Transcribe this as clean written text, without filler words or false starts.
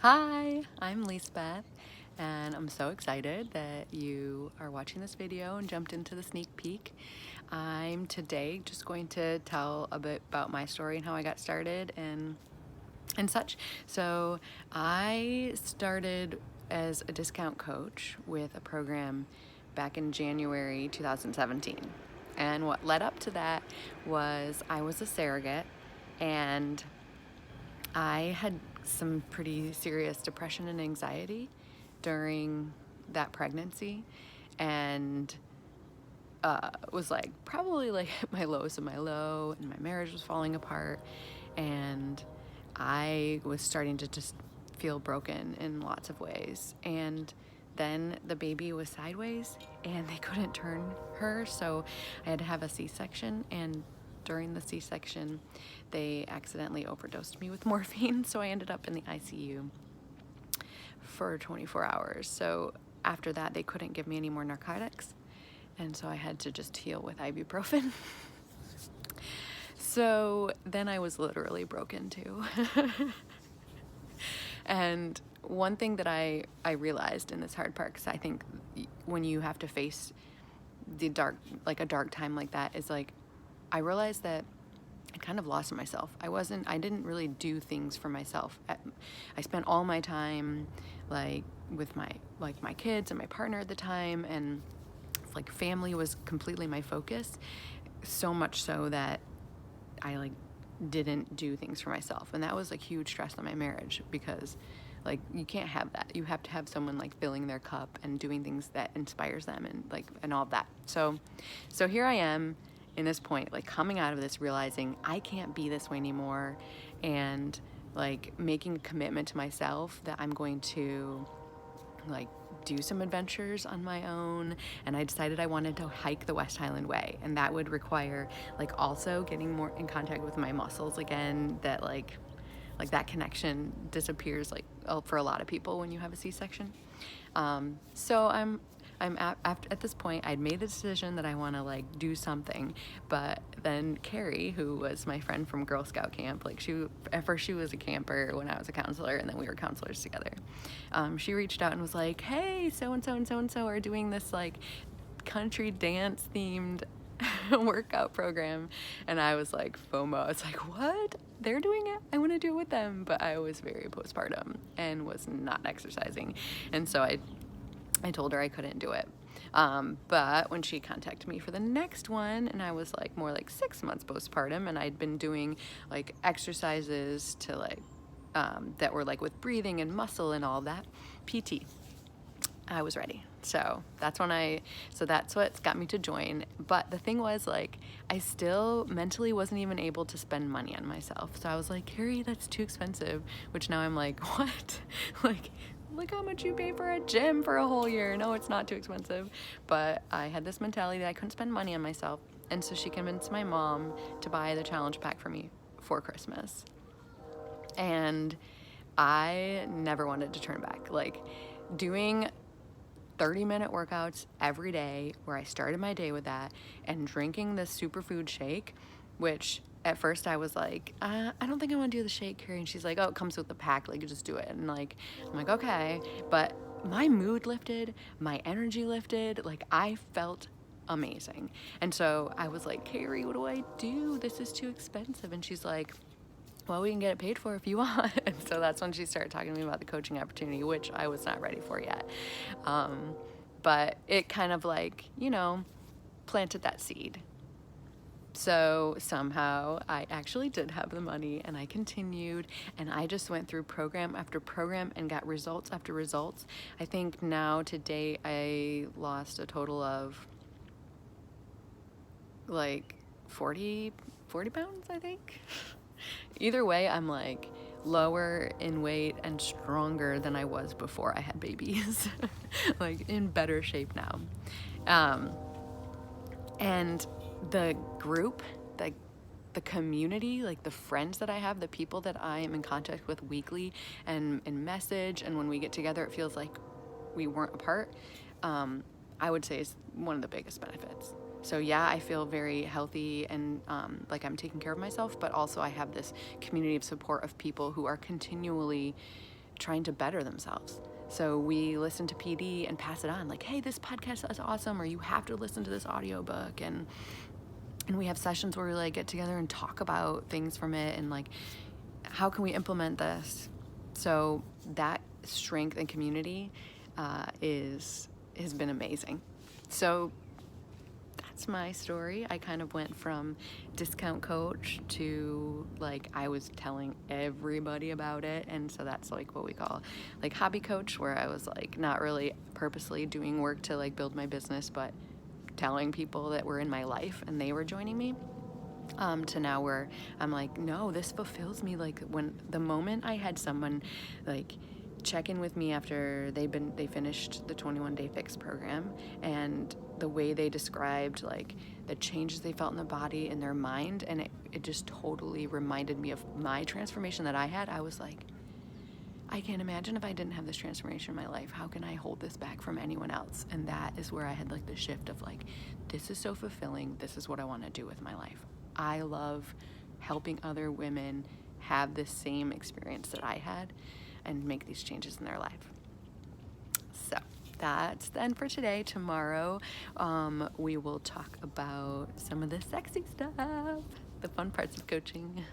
Hi, I'm Lisbeth, and I'm so excited that you are watching this video and jumped into the sneak peek. I'm today just going to tell a bit about my story and how I got started and such. So I started as a discount coach with a program back in January 2017. And what led up to that was I was a surrogate, and I had some pretty serious depression and anxiety during that pregnancy, and was like probably like at my lowest of my low, and my marriage was falling apart, and I was starting to just feel broken in lots of ways. And then the baby was sideways and they couldn't turn her, so I had to have a C-section. And during the C-section, they accidentally overdosed me with morphine, so I ended up in the ICU for 24 hours. So after that, they couldn't give me any more narcotics, and so I had to just heal with ibuprofen. So then I was literally broken too. And one thing that I realized in this hard part, because I think when you have to face the dark, like a dark time like that, is like, I realized that I kind of lost myself. I didn't really do things for myself. I spent all my time like with my kids and my partner at the time, and like family was completely my focus, so much so that I like didn't do things for myself, and that was like huge stress on my marriage, because like you can't have that. You have to have someone like filling their cup and doing things that inspires them, and like and all of that. So here I am in this point, like coming out of this, realizing I can't be this way anymore, and like making a commitment to myself that I'm going to like do some adventures on my own. And I decided I wanted to hike the West Highland Way, and that would require like also getting more in contact with my muscles again, that like that connection disappears like for a lot of people when you have a C-section. So I'm at this point, I'd made the decision that I want to like do something. But then Carrie, who was my friend from Girl Scout camp, like at first she was a camper when I was a counselor, and then we were counselors together. She reached out and was like, hey, so and so and so and so are doing this like country dance themed workout program. And I was like, FOMO. I was like, what? They're doing it? I want to do it with them. But I was very postpartum and was not exercising. And so I told her I couldn't do it. But when she contacted me for the next one, and I was like more like 6 months postpartum, and I'd been doing like exercises to like that were like with breathing and muscle and all that, PT, I was ready. So that's what got me to join. But the thing was, like, I still mentally wasn't even able to spend money on myself. So I was like, Carrie, that's too expensive. Which now I'm like, what? Like, look how much you pay for a gym for a whole year. No, it's not too expensive. But I had this mentality that I couldn't spend money on myself. And so she convinced my mom to buy the challenge pack for me for Christmas. And I never wanted to turn back. Like, doing 30-minute workouts every day, where I started my day with that, and drinking this superfood shake, which at first I was like, I don't think I want to do the shake, Carrie. And she's like, oh, it comes with the pack, like, you just do it. And like, I'm like, okay. But my mood lifted, my energy lifted, like I felt amazing. And so I was like, Carrie, what do I do? This is too expensive. And she's like, well, we can get it paid for if you want. And so that's when she started talking to me about the coaching opportunity, which I was not ready for yet. But it kind of like, planted that seed. So somehow I actually did have the money, and I continued, and I just went through program after program and got results after results. I think now today I lost a total of like 40 pounds, I think. Either way, I'm like lower in weight and stronger than I was before I had babies. Like in better shape now. And the group, the community, like the friends that I have, the people that I am in contact with weekly and in message, and when we get together, it feels like we weren't apart. I would say is one of the biggest benefits. So yeah, I feel very healthy, and like I'm taking care of myself, but also I have this community of support of people who are continually trying to better themselves. So we listen to PD and pass it on, like, hey, this podcast is awesome, or you have to listen to this audiobook. And we have sessions where we like get together and talk about things from it and like, how can we implement this? So that strength and community has been amazing. So that's my story. I kind of went from discount coach to like I was telling everybody about it, and so that's like what we call like hobby coach, where I was like not really purposely doing work to like build my business, but telling people that were in my life and they were joining me. To now where I'm like, no, this fulfills me. Like when the moment I had someone like check in with me after they finished the 21-day fix program, and the way they described like the changes they felt in the body and their mind, and it just totally reminded me of my transformation that I had. I was like, I can't imagine if I didn't have this transformation in my life. How can I hold this back from anyone else? And that is where I had like the shift of like, this is so fulfilling. This is what I want to do with my life. I love helping other women have the same experience that I had and make these changes in their life. So that's the end for today. Tomorrow, we will talk about some of the sexy stuff, the fun parts of coaching.